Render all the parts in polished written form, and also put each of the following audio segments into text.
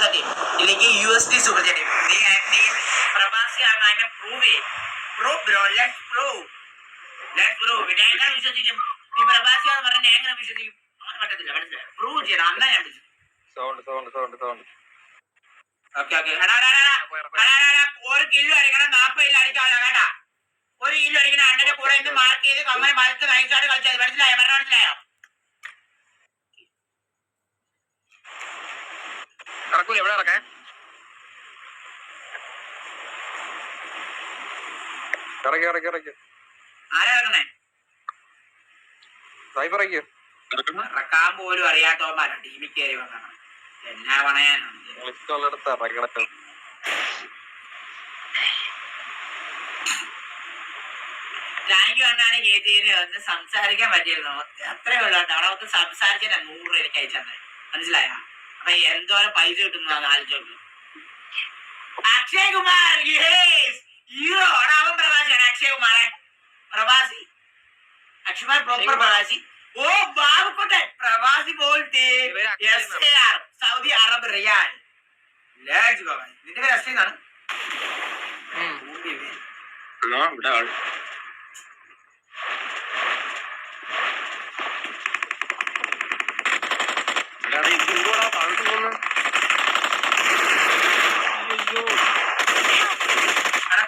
സത്യം ഇല്ലെങ്കിൽ USD super chat നീ പ്രവാസിയാണ് അതിനെ പ്രൂവ് ചെയ്യും. ഞാൻ എങ്ങനെ വിശ്വസിക്കും? നീ പ്രവാസിയാന്ന് പറഞ്ഞാൽ ഞാൻ എങ്ങനെ വിശ്വസിക്കും? അങ്ങനെ പറ്റത്തില്ല, മനസ്സിലായി? പ്രൂവ് ചെയ്യണം, അന്നാ ഞാൻ വിശ്വസിക്കും. ഒരു കിലോ അടിക്കണം, 40 കിലോ അടിക്കാതെ കേട്ടാ. ഒരു കിലോ അടിക്കണം, അണ്ണന്റെ കൂടെ ഇന്ന് മാർക്ക് ചെയ്ത് കമ്മൽ മരത്ത് നയിച്ചാണ് കളിച്ചത്. മനസ്സിലായോ? മനസ്സിലായോ? എവിടെ ഇറക്കേ? ആരാ ഇറങ്ങണേ? ഇറക്കാൻ പോലും അറിയാത്തവന്മാരാണ് ടീമിൽ കയറി വന്നത്. എന്നാ പണയാനാണ്? ലാങ്ക് വന്നാണ് കേട്ടിന് ഒന്ന് സംസാരിക്കാൻ പറ്റിയിരുന്നു. അത്രേ ഉള്ളൂ കേട്ടോ. അവിടെ ഒന്ന് സംസാരിച്ചാൽ 100 രൂപ എനിക്ക് അയച്ചാൽ മനസ്സിലായ? അപ്പൊ എന്തോരം പൈസ കിട്ടുന്നതാണ് ആലോചിച്ചോളൂ. അക്ഷയ് കുമാർ ഹീറോ അവൻ പ്രവാസിയാണ്. അക്ഷയ് കുമാറെ പ്രവാസി, അക്ഷയ് കുമാർ പ്രോപ്പർ പ്രവാസി. ഓ ബാബുക്കുട്ടൻ പ്രവാസി പോലത്തെ SAR സൗദി അറബ് റിയാൽ. നിന്റെ പേര് അക്ഷയ് എന്നാണ്?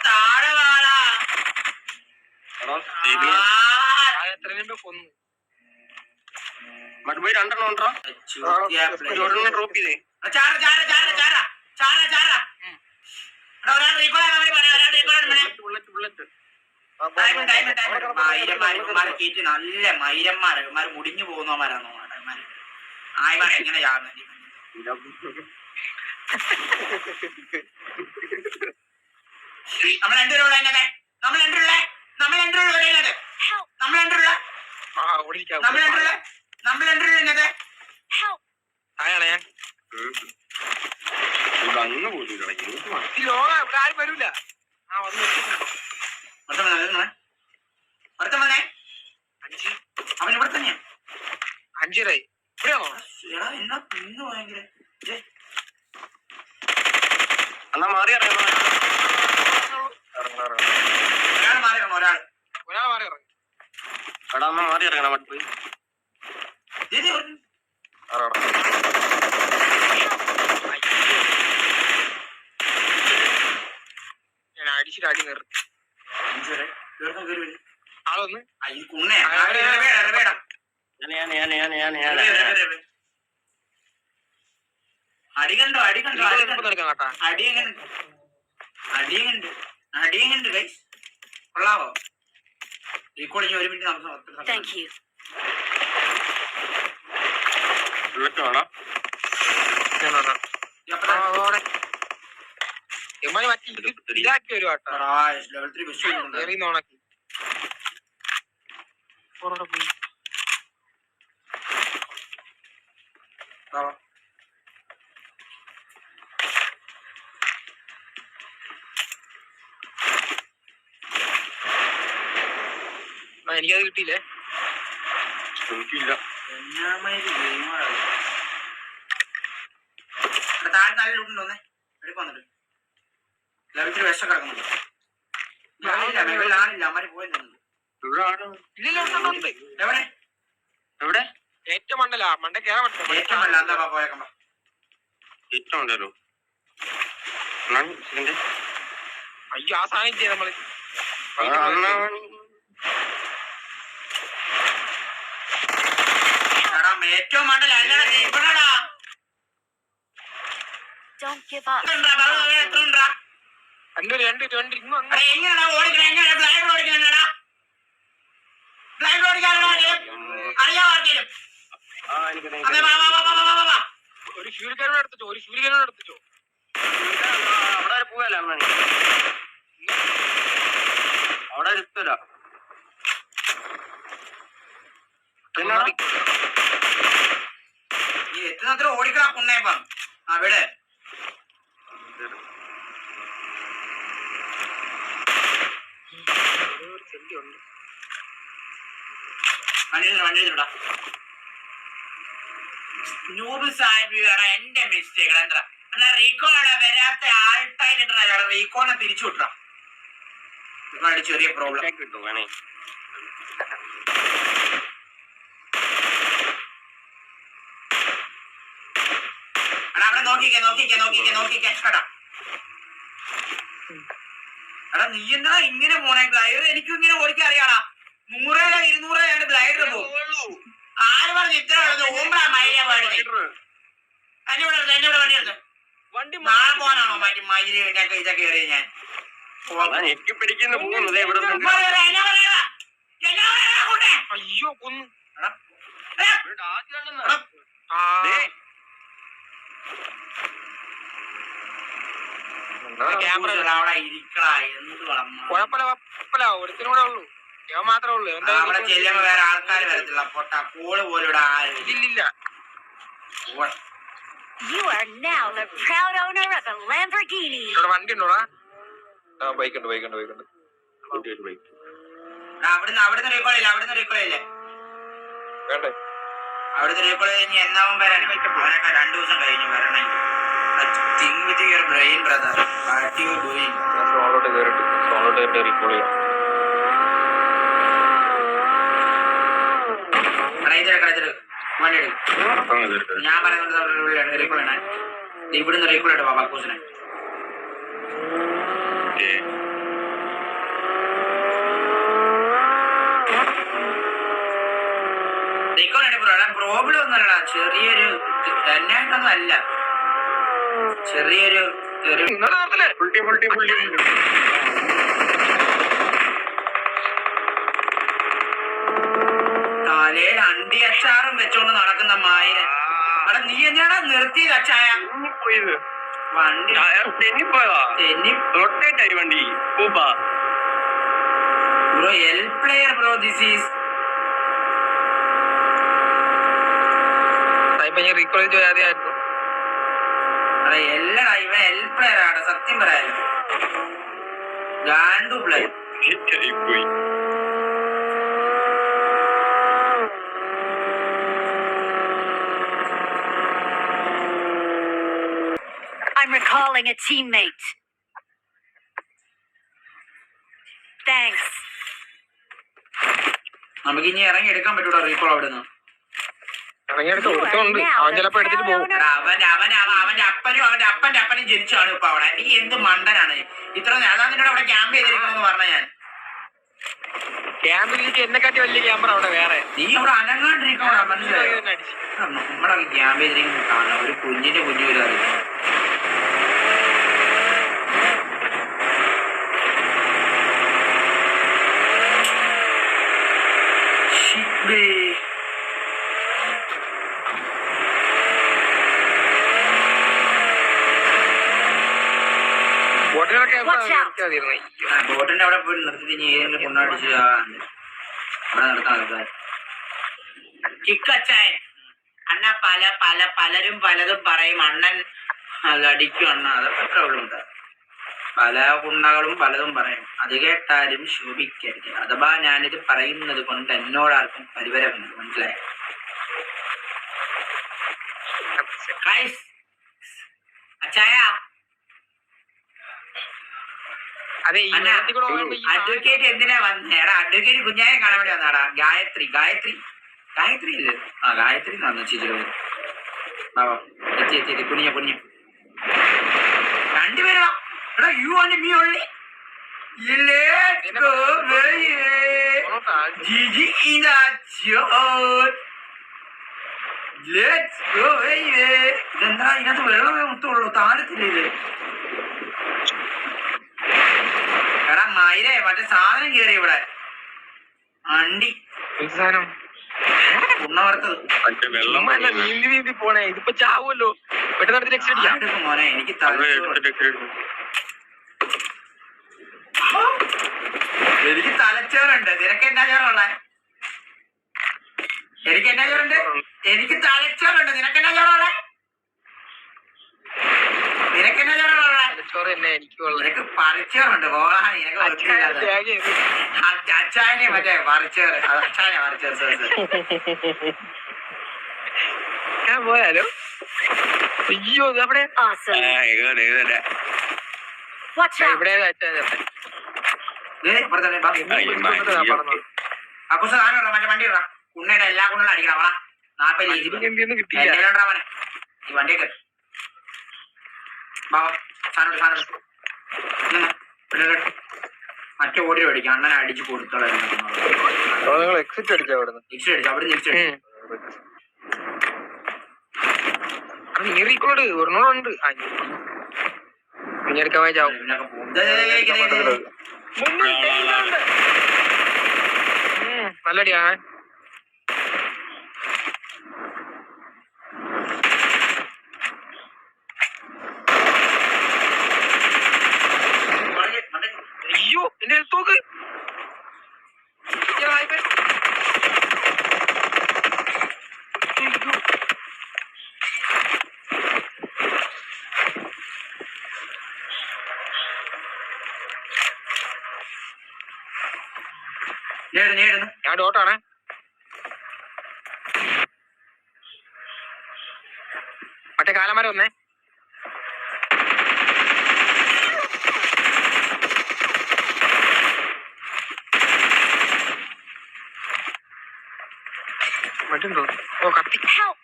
താഴെ വാളാ മറ്റുപോയി 2 ഉണ്ടോ? ഡ്രോപ്പ് ചെയ്തേ. നല്ല മൈരന്മാര് മുടിഞ്ഞു പോകുന്നവന്മാരാണോ ആയിമാർ? എങ്ങനെ നമ്മൾ രണ്ടുപേരുള്ള വരൂല. അവൻ ഇവിടെ തന്നെയാ. 5 ഇവിടെയാണോ? എന്നാ പിന്ന് ഭയങ്കര എന്നാ മാറി ഒരാൾ മാറി ഒരാൾ മാറി ഇറങ്ങി. എടാ എന്നാ മാറി ഇറങ്ങണം. മറ്റു പോയി ഞാൻ അടിച്ചിട്ട് അടി നിർത്തി. ആളൊന്ന് അടികണ്ടോ അടിയുണ്ട് ഗൈസ്. കൊള്ളാവോ? റീകോളിങ് 1 മിനിറ്റ് നമുക്ക് ഇതാക്കി ഒരു ലെവൽ 3 ബെസ്റ്റ് ഓണാക്കി. എനിക്കത് കിട്ടിയില്ലേ? എനിക്കില്ല. താഴെ നല്ല ലൂട്ടുണ്ടോന്നേ എടുക്കുന്നുണ്ട്. ലെവൽ 3 ബെസ്റ്റ് കിടക്കുന്നുണ്ട്. ആണില്ല അമ്മര് പോയി എവിടെ എവിടെ? ഏറ്റവും മണ്ടല മണ്ട കേറാൻ പറ്റില്ല. ഏറ്റവും മല്ല എന്താ പോയേക്കമ്പ ഏറ്റവും ഉണ്ടല്ലോ. അയ്യോ ആ സാധനം ചെയ്യാം നമ്മള്. ഏറ്റവും മണ്ടല എത്രണ്ടാ? എങ്ങനെയാ ഓടിക്കണ? എങ്ങനെ ബ്ലൈൻഡ് ഓടിക്കണ? ബ്ലൈൻഡ് ഓടിക്കാനോ അറിയാമോ ആർക്കെങ്കിലും? ഒരു ശൂരിക്കാരോട് എടുത്തിച്ചോ. അവിടെ പോവല്ലേ അവിടെ എത്തല. നീ എത്തുന്നത്ര ഓടിക്കണ കുന്നേപ്പം അവിടെ വണ്ടിടാ. നൂബ് സാഹിബ് എന്റെ മിസ്റ്റേക്ക് എന്താ എന്നാ റീകോളാണ് വരാത്ത ആൾട്ടായിട്ട് റീകോണെ തിരിച്ചു വിട്ടാ. ചെറിയ പ്രോബ്ലം കിട്ടും വേണേ. അവിടെ നോക്കിക്കേ എടാ നീ എന്താ ഇങ്ങനെ പോണേ? ഗ്ലൈഡർ എനിക്കും ഇങ്ങനെ ഓടിക്കാൻ അറിയാടാ. 100 200 ഗ്ലൈഡർ പോകും. ആര് പറഞ്ഞു ഇത്ര ഓമ്പളാ മൈല പാടുന്നത്? വണ്ടി നാളെ പോകാനാണോ മറ്റു മയില് ഇതൊക്കെ കയറിയ ഞാൻ പിടിക്കുന്ന പോകുന്നത് അയ്യോ കൊന്നു. ക്യാമറ അവിടെ ഇരിക്കടാ. എന്ത് കുഴപ്പമില്ല ഒരുത്തിനും കൂടെ ഉള്ളൂ. ഞാൻ മാത്രമേ ഉള്ളൂ. അവിടെ ചെല്ലുമ്പോ വേറെ ആൾക്കാർ വരത്തില്ല. പൊട്ട കോള് പോലും ഇവിടെ ആരും ഇല്ലില്ല. You are now the proud owner of a Lamborghini. ഇവിടെ വണ്ടി ഉണ്ടോടാ? ബൈക്ക് ഉണ്ട്. അവിടുന്ന് റീകോളില്ല വേണ്ടേ? അവിടുന്ന് റീകോൾ കഴിഞ്ഞ് എന്നാവും വരാൻ? അവനൊക്കെ 2 ദിവസം കഴിഞ്ഞു വരണേ. Think with your brain, brother. What you doing? സോളോട്ട് കയറിട്ട് റീകോൾ ചെയ്യാം. വണ്ടി എടുക്കും. ഞാൻ പറയുന്നത് റീകോൾ ചെയ്യണേ. ഇവിടുന്ന് റീകോൾ ഇട്ടോ ബാബൂസിനെ. പ്രോബ്ലം ഒന്നുമല്ലടാ, ചെറിയൊരു തന്നെയായിട്ടൊന്നും അല്ല, ചെറിയൊരു തലയിൽ അണ്ടി അച്ചാറും വെച്ചോണ്ട് നടക്കുന്ന മായിര. അവിടെ നീ എന്തിനാടാ നിർത്തിയത്? അച്ചായ വണ്ടി വണ്ടി bro L player bro. This is recall ചെയ്യാതെയായിരുന്നു. എല്ലാ ഇവൻ എൽ പ്ലെയർ ആണ് സത്യം പറയാലോ. ഗാൻഡു player. I'm recalling a teammate. Thanks. നമുക്ക് ഇനി ഇറങ്ങി എടുക്കാൻ പറ്റൂടാ റീകോൾ അവിടുന്ന്. അവൻ ചിലപ്പോ എടുത്തിട്ട് പോകും. അവന്റെ അപ്പന്റെ അപ്പനും ജനിച്ചാണ് ഇപ്പൊ അവിടെ. നീ എന്ത് മണ്ടനാണ് ഇത്ര? അതാ നിന്നോട് അവിടെ ക്യാമ്പ് ചെയ്തിരിക്കണമെന്ന് പറഞ്ഞ ഞാൻ. ക്യാമ്പിലേക്ക് എന്നെക്കാട്ടി വലിയ ക്യാമറ അവിടെ വേറെ. നീ അവിടെ അനങ്ങാണ്ടിരിക്കണ മനസ്സിലായോ? നമ്മളൊക്കെ ക്യാമ്പ് ചെയ്തിരിക്കുന്ന കാണാം. ഒരു കുഞ്ഞിന്റെ കുഞ്ഞു വരാതെ ബോട്ടിന്റെ അവിടെ പോയി നിർത്തിട്ട് ഇനി ഏതെങ്കിലും കൊണ്ടാടിച്ച് അവിടെ നിർത്താൻ കിക്കച്ചായൻ. അണ്ണ പലരും പലതും പറയും. അണ്ണൻ അടിക്കും അണ്ണ. അതൊക്കെ എത്ര ഉണ്ട്. പല കുണ്ണകളും പലതും പറയും. അത് കേട്ടാലും ശോഭിക്കരുത്. അഥവാ ഞാനിത് പറയുന്നത് കൊണ്ട് എന്നോടാർക്കും പരിവരമില്ല. മനസ്സിലായോ? അച്ചായ അഡ്വക്കേറ്റ് എന്തിനാ വന്നേടാ? അഡ്വക്കേറ്റ് കുഞ്ഞായെ കാണാൻ വേണ്ടി വന്നാടാ. ഗായത്രി ഇല്ലേ? ഗായത്രി വന്നു ചേച്ചി. എത്തി കുഞ്ഞ രണ്ടുപേരാ. എടാ യു ആൻഡ് മീ ഓൺലി. ഇതെന്താ ഇതിനകത്ത് വെള്ളമേ മുത്തുള്ളൂ, താഴത്തില്ലേ ഇത്? എടാ മയിലേ മറ്റേ സാധനം കേറി ഇവിടെ. അണ്ടി ഉണ്ണവറുത്തത് നീന്തി പോണേ. ഇതിപ്പോ ചാവുമല്ലോ. പെട്ടെന്ന് മോനെ എനിക്ക് തലച്ചോറുണ്ട്. നിനക്ക് എന്നാ ചോറുള്ള? എനിക്ക് എന്നാ ചോറുണ്ട്? എനിക്ക് തലച്ചോറുണ്ട്. നിനക്ക് എന്നാ ചോറുള്ള? നിനക്കെന്നാ ചോറുള്ള? നിനക്ക് പറിച്ചോറുണ്ട്. പോകാൻ നിനക്ക് അച്ചായനെ മറ്റേ പറിച്ചോറ്. അച്ചായനെ പറിച്ചോറ്. പോയാലോ? അയ്യോ ഇത് അവിടെ Awesome. ഇവിടെ Watch out. ഇവിടെ വെച്ചത് അക്കുസ സാധനം മറ്റേ വണ്ടി ഇടാം കുണ്ണയുടെ എല്ലാ കുണ്ണും അടിക്കണം അവളാ 40 കിട്ടിയില്ല അവനെ ഈ വണ്ടിയൊക്കെ മറ്റേ ഓടി മേടിക്കാം അണ്ണനെ അടിച്ചു കൊടുത്തോളാം നിങ്ങൾ എക്സിറ്റ് അടിച്ചാ അവിടുന്ന് തിരിച്ചു അടിച്ചു അവിടെ തിരിച്ചു നീറിക്കോട് ഒരെണ്ണമുണ്ട് പിന്നെടുക്കാൻ വായിച്ചാവും നല്ലടിയാ അയ്യോ എന്റെ തോക്ക് ഞാൻ ഡോട്ടാണ് മറ്റേ കാലന്മാരെ വന്നേ മറ്റുണ്ടോ ഓ കത്തി Help.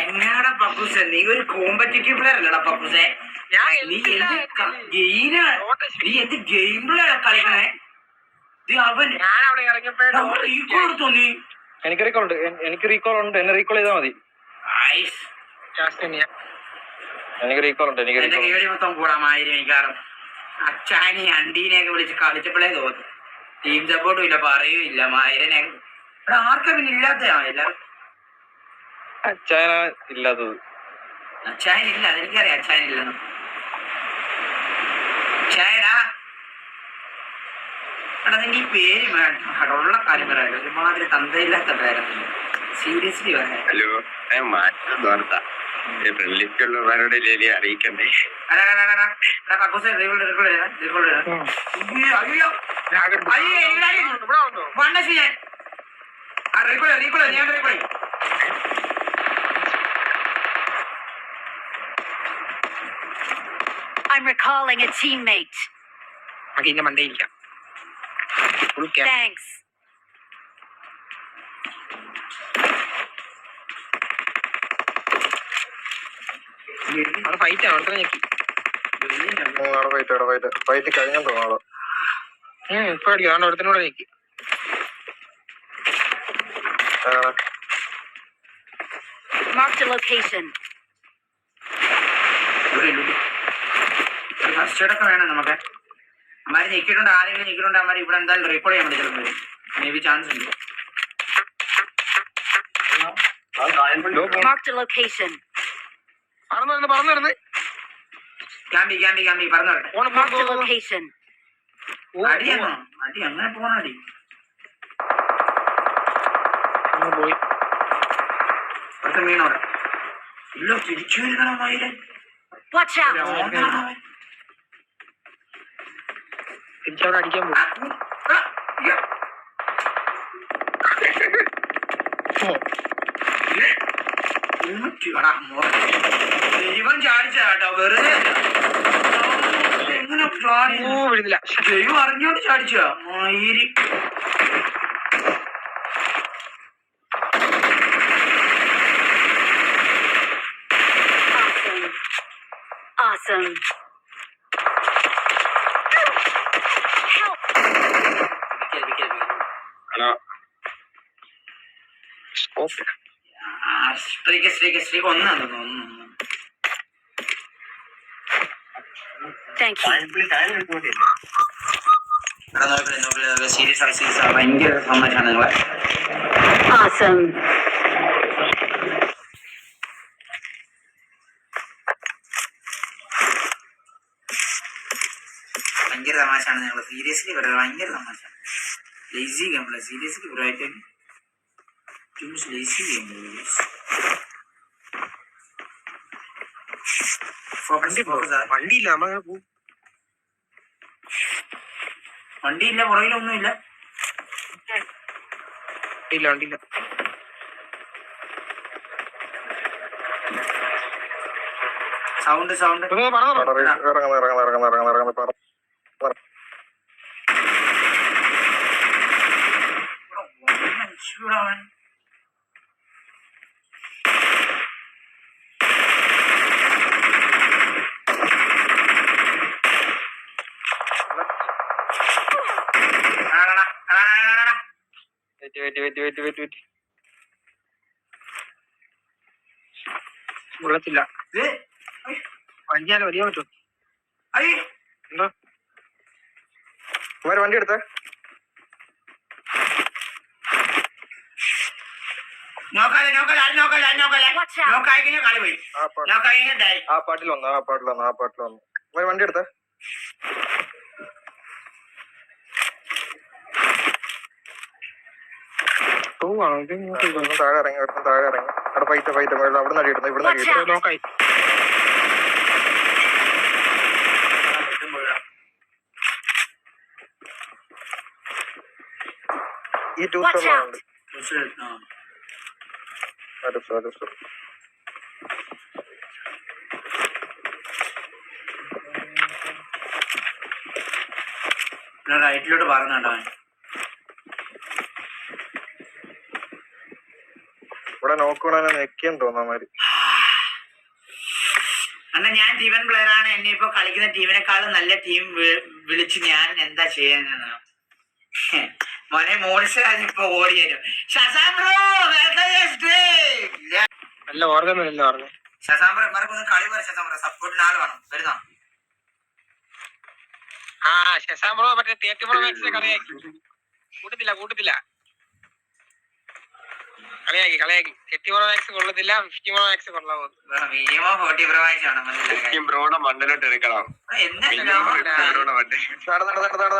എങ്ങനെയാടാ പപ്പൂസെ നീ ഒരു കോമ്പറ്റീറ്റീവ് പ്ലെയർ അല്ലടാ പപ്പൂസെ നീ എന്ത് ഗെയിം പ്ലെയർ കളിക്കണേ അവൻ തോന്നി എനിക്ക് റീകോൾ ഉണ്ട് എന്നെ റീകോൾ ചെയ്താൽ മതി എനിക്ക് റീകോൾ ഉണ്ട് എന്റെ കേടി മൊത്തം കൂടാമായിരുന്നു മിക്കാറും അച്ചാനി അണ്ടീനെയൊക്കെ വിളിച്ച് കളിച്ചപ്പോഴേ തോന്നി ടീം സപ്പോർട്ടും ഇല്ല പറയൂല്ല മായരനെ ആർക്കാ പിന്നെ ഇല്ലാത്തതാ എല്ലാവരും അച്ചായന ഇല്ലാത്തത് അച്ചായനില്ല അതെനിക്കറിയാം അച്ചായനില്ലെന്ന് അച്ചായടാ എടാ നിന്റെ ഈ പേര് വേണ്ട ഉള്ള കാര്യം പറയാലോ ഒരുമാതിരി തന്തയില്ലാത്ത പേരല്ല സീരിയസ്ലി പറയാം hello ഫ്രണ്ട്ലിസ്റ്റുള്ളവരുടെ അറിയിക്കണ്ടേ I'm recalling a teammate. ഇതിന്റെ മണ്ടയില്ല Thanks. അവിടെ ഫൈറ്റ് ആണ് അവിടെ ഞെക്കി ഫൈറ്റ് കഴിഞ്ഞോ തോന്നാളോ ഇപ്പൊ അടിക്കും അതുകൊണ്ട് ഒരുത്തിനൂടെ ഞെക്കി Marked a location. First aid ഒക്കെ വേണം നമുക്ക് അമ്മാര് ഞെക്കിയിട്ടുണ്ട് ആരെങ്കിലും ഞെക്കിയിട്ടുണ്ട് അമ്മാര് ഇവിടെ എന്തായാലും റീകോൾ ചെയ്യാൻ വേണ്ടി ചിലപ്പോൾ മേ ബി ചാൻസ് ഉണ്ട് Marked a location. പറന്നു ക്യാമ്പി പറഞ്ഞു വരട്ടെ Marked a location. അടിയാണോ അടി അങ്ങനെ പോണ അടി പോയി അടുത്ത മീനോടെ ഇല്ല തിരിച്ചു വരുന്ന മയില് Watch out. തിരിച്ചവിടെ അടിക്കാൻ പോകും ഇവൻ ചാടിച്ച കേട്ടോ വെറുതെ എങ്ങനെ ചാടി വിടുന്നില്ല ദൈവം അറിഞ്ഞോണ്ട് ചാടിച്ച മയിരി Awesome. Help. ഹലോ സ്കോപ്പ് സ്ത്രീക്ക് ഒന്നാണ് Thank you. സീരിയസ് ഭയങ്കര സന്തോഷമാണ് നിങ്ങളെ Awesome. ഭയങ്കര തമാശയാണ് ഞങ്ങൾ സീരിയസ്ലി പറയുന്നത് ഭയങ്കര തമാശ ലേസി ഗെയിം സീരിയസ്ലി പറയുക ലേസി ഗെയിം വണ്ടിയില്ല നമ്മളങ്ങനെ പോകും വണ്ടിയില്ല പുറകിലൊന്നുമില്ല ഇല്ല വണ്ടിയില്ല. സൗണ്ട് കൊള്ളത്തില്ല. വണ്ടിയാലോ വലിയ പറ്റും. എന്താ വണ്ടി എടുത്തേ. ആ പാട്ടിൽ വന്നു വണ്ടി എടുത്തേ. താഴെ ഇറങ്ങി അവിടെ പൈസ അവിടെ നിന്ന് അടിയിടുന്നു. ഇവിടെ നിന്ന് നോക്കായി. ഈ ടൂ Watch സ്റ്റോർ out. റൈറ്റിലോട്ട് പറഞ്ഞോ. ഇവിടെ നോക്കണേ നെക്കിയെന്ന് തോന്നാമാര്. അന്ന് ഞാൻ ടീവൻ പ്ലെയർ ആണ്. എന്നെ ഇപ്പൊ കളിക്കുന്ന ടീമിനെക്കാളും നല്ല ടീം വിളിച്ച് ഞാൻ എന്താ ചെയ്യാനെന്ന് മോനെ മോണിഷാജ് ഇപ്പൊ ഓടിയാലും നല്ല ഓർഗനല്ല പറഞ്ഞു. ശശാംബ്ര മറക്കൊന്ന് കളി പറ. ശശാംബ്ര സപ്പോർട്ടിന് ആള് വേണം. വരുന്നോ? ആ ശശാംബ്രോ മറ്റേ 34 മാക്സിനെ കളിയാക്കി. കൂട്ടത്തില്ല കളിയാക്കി 34 മാക്സ് കൊള്ളത്തില്ല. 50 മാക്സ് കൊള്ളാമോ? മിനിമം 40 പ്രാവശ്യമാണ്. ബ്രോയുടെ മണ്ണിലോട്ട് എടുക്കണം.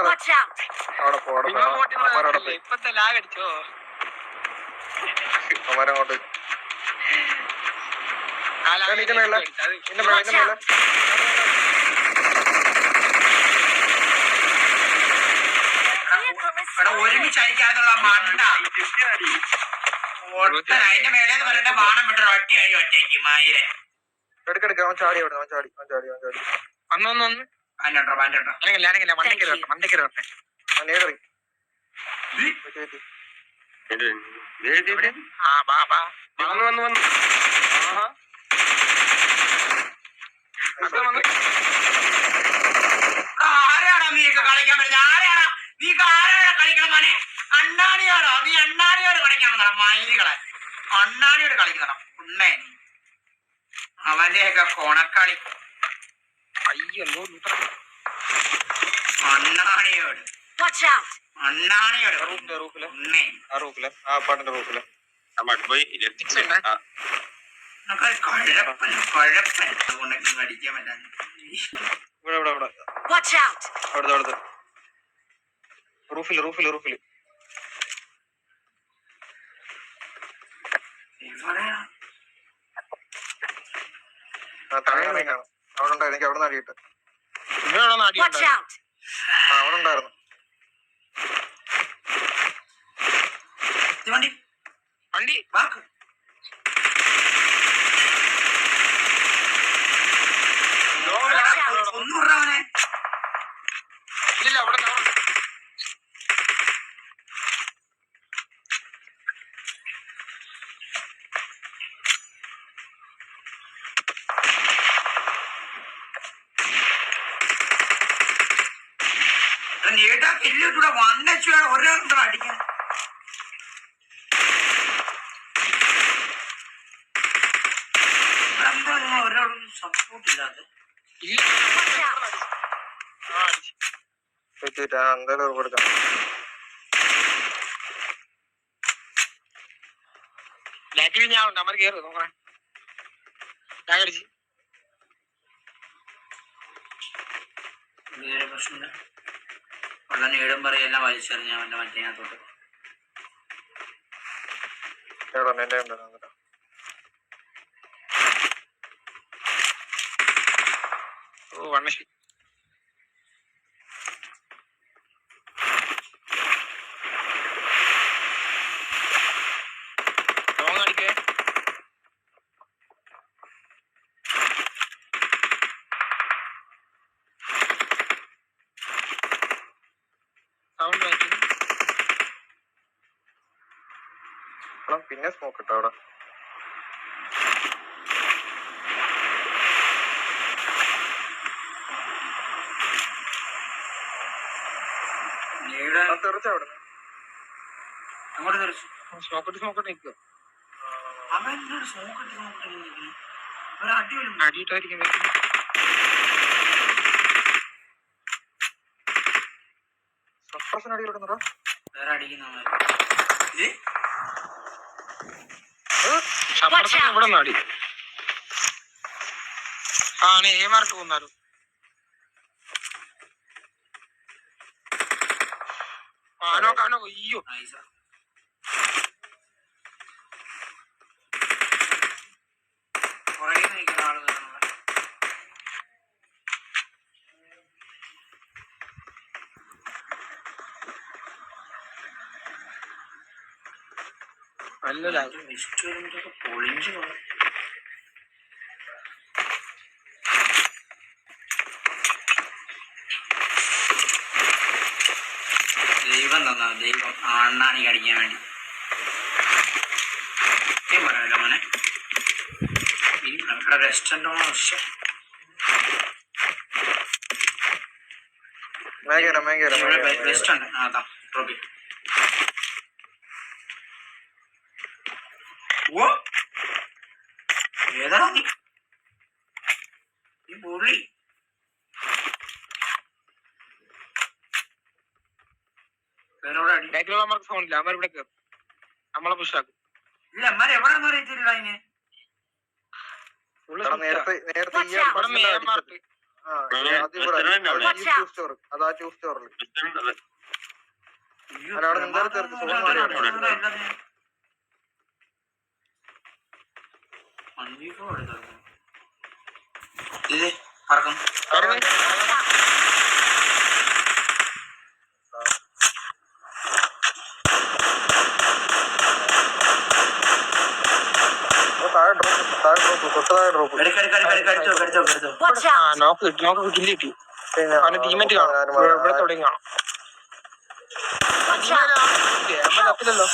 Watch out. ഇപ്പത്തെ ലാഗ് അടിച്ചോ? അവരങ്ങോട്ട് Watch out. ഒരുമിച്ചടിക്കാനുള്ള മണ്ട അതിന്റെ മേലേന്ന് പറയട്ടെ. ബാണം വിട്ട ഒറ്റയ്ക്ക് മായിരെ എടുക്കെടുക്ക. അവൻ ചാടി ഒന്ന് ആരാണോ നീക്ക് കളിക്കാൻ പറ്റുന്നത്? ആരാണ് കളിക്കണം മോനെ? അണ്ണാണിയോടോ? നീ അണ്ണാണിയോട് കളിക്കാൻ വന്നോ? മയിലുകളെ അണ്ണാണിയോട് കളിക്കണം. ഉണ്ണേ അവന്റെയൊക്കെ കൊണക്കളി. അയ്യോ അണ്ണാണിയോട് ഉണ്ണേ പാട്ടിന്റെ റൂഫില് കുഴപ്പൻ അതുകൊണ്ടൊക്കെ അടിക്കാൻ പറ്റാൻ. Watch out. അവിടുത്തെ റൂഫില് അവിടെ ഉണ്ടായിരുന്നു. എനിക്ക് അവിടെ നിന്ന് അടിയിട്ട് Watch out. അവിടെ ഉണ്ടായിരുന്നു. വണ്ടി വാക്ക് ഒന്നും അവനെ ഇല്ല അവിടെ നേട്ടാ എല്ലിട്ടൂടെ വന്നൂടെ ഒരാളുണ്ടോ അടിക്കാൻ? ഒരാളും സപ്പോർട്ട് ഇല്ലാതെ എന്തായാലും കൊടുക്കാം. ഞാൻ ഉണ്ട് അമ്മ കയറി നോക്കണേ. ഞാൻ അടിച്ച് പ്രശ്നമില്ല. ഉള്ള നീടും പറയെല്ലാം വലിച്ചെറിഞ്ഞ അവന്റെ മറ്റേനകത്തോട്ട്. ഓ വണ്ണശി പിന്നെ സ്മോക്ക് ഇട്ടോ അവിടെ. തെറിച്ച അവിടെ അങ്ങോട്ട് തെറിച്ചു. സ്മോക്കട്ട് നിൽക്കുക. അവൻ എന്നോട് സ്മോക്കിട്ട് ഒരു അടി വരും. അടിയിട്ടായിരിക്കും അടി വിടുന്നടാ. വേറെ അടിക്കുന്ന ഇവിടെ നാടി ആണ് ഏമാർക്ക് പോന്നാലും ആനോ കാനോ. അയ്യോ പുറകെ നിൽക്കുന്ന ആളുകൾ അല്ലല്ല പൊളിഞ്ചു. ദൈവം തന്നാ ദൈവം അണ്ണാണി കടിക്കാൻ വേണ്ടി പറയല്ലോ മോനെ. ഇവിടെ റെസ്റ്റോറൻറ്റ് മോശം. റെസ്റ്റോറൻറ്റ് അതാ ട്രോഫി. ഓ ഏതാ നീ പൊള്ളി. ബാക്കിലുള്ളവർക്ക് ഫോണില്ല. അവന്മാർ ഇവിടെ കയറും, നമ്മളെ പുഷാക്കും. ഇല്ല അമ്മാരെ എവിടെന്ന് അറിയത്തില്ല അതിന്. ഇത് പറക്കും. Watch out! നോക്ക് കില്ല് കിട്ടി. അവന്റെ ടീമേറ്റ് കാണും, ഇവിടെ തുടങ്ങി കാണും. Watch out! കത്തില്ലല്ലോ.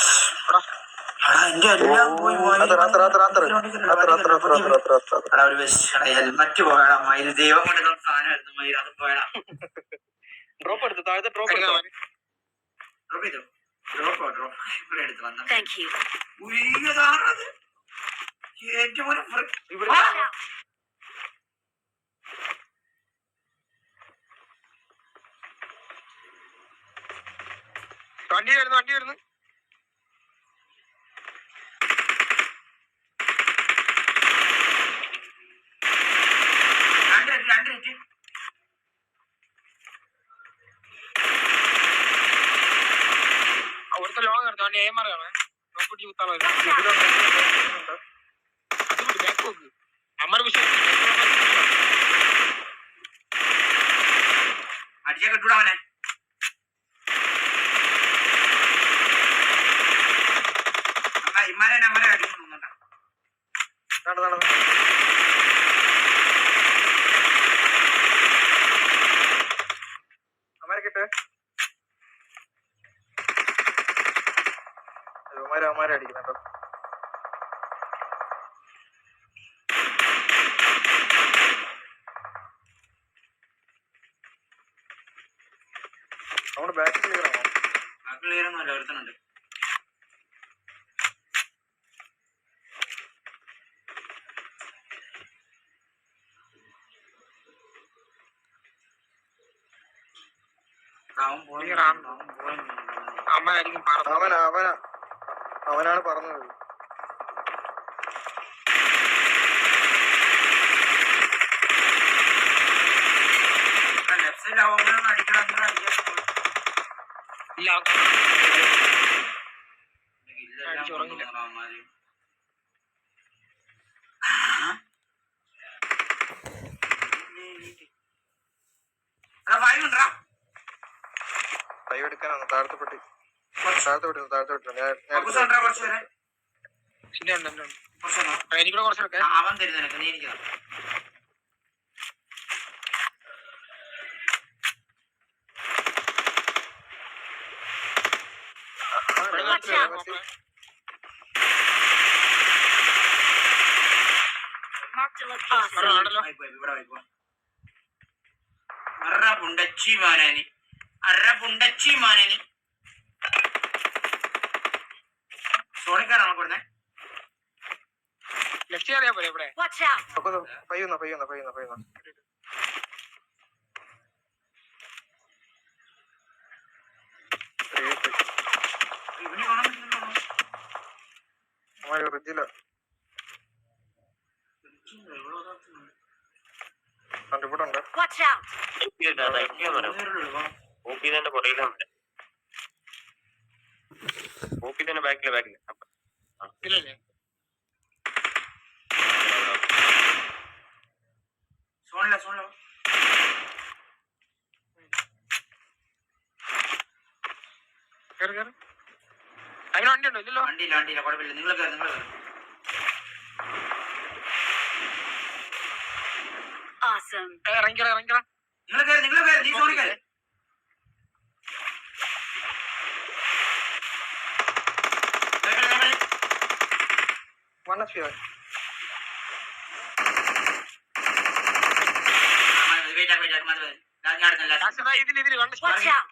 ഹെൽമറ്റ് പോയടാ മയിൽ. ദൈവം കൊണ്ട് സാധനമായിരുന്നു മയിൽ. അത് പോയടാ. ഡ്രോപ്പ് എടുത്തു, താഴത്തെ ഡ്രോപ്പ് ഡ്രോപ്പ് ചെയ്തോ. ഡ്രോപ്പ് ഇവിടെ എടുത്ത് വന്ന Thank you. ഏറ്റവും Watch out! വണ്ടി വരുന്നു. അവിടുത്തെ ലോങ് എടുത്തു. അവന്റെ ഏമാറാണ് നോക്കിട്ട് കുത്താളോ. ബാക്ക് നോക്ക്. അമ്മ വിഷയം അടിച്ചാ കിട്ടൂടാ അവനെ. ഇമാരെ അമ്മരെ അടിക്കുന്നുണ്ടോ? അമരക്കിട്ട് അമര അടിക്കുന്നുണ്ടോ? നമ്മുടെ ബാക്ക് ക്ലിയർ ആണോ? ബാക്ക് ക്ലിയർ ഒന്നുമല്ല, ഒരുത്തനുണ്ട്. അവനാണ് പറഞ്ഞത്. എടുക്കാനാണ് താഴ്ത്തപ്പെട്ടി അവൻ തരുന്ന നീ എനിക്ക് Watch out! Marked a location. ആണല്ലോ. ഇവിടെ വായിക്കോ. അറ പുണ്ടച്ചി മാനനി. അറ പുണ്ടച്ചി മാനനി. സോണിക്കാരാണോ കൊടുത്തേ? ലെഫ്റ്റ് ചെയ്യാൻ പോലെ ഇവിടെ. Watch out. പയ്യുന്ന. ഇവന് കാണാൻ പറ്റുന്നുണ്ടോ? ഫ്രിഡ്ജില് ഇവിടെ ഉണ്ട്. Watch out. ഓപ്പി തന്നെ പുറകിലാണ്. ഓപ്പി തന്നെ ബാക്കില്. ഇല്ലല്ലേ? സോണില കേറി. അതിന് വണ്ടി ഉണ്ടോ? ഇല്ലല്ലോ. വണ്ടിയില്ല കുഴപ്പമില്ല. നിങ്ങൾ കയറി. Awesome. ഇറങ്ങിക്കട. നിങ്ങൾ കയറി. നീ സോണി കയറി. ഇതില് Watch out.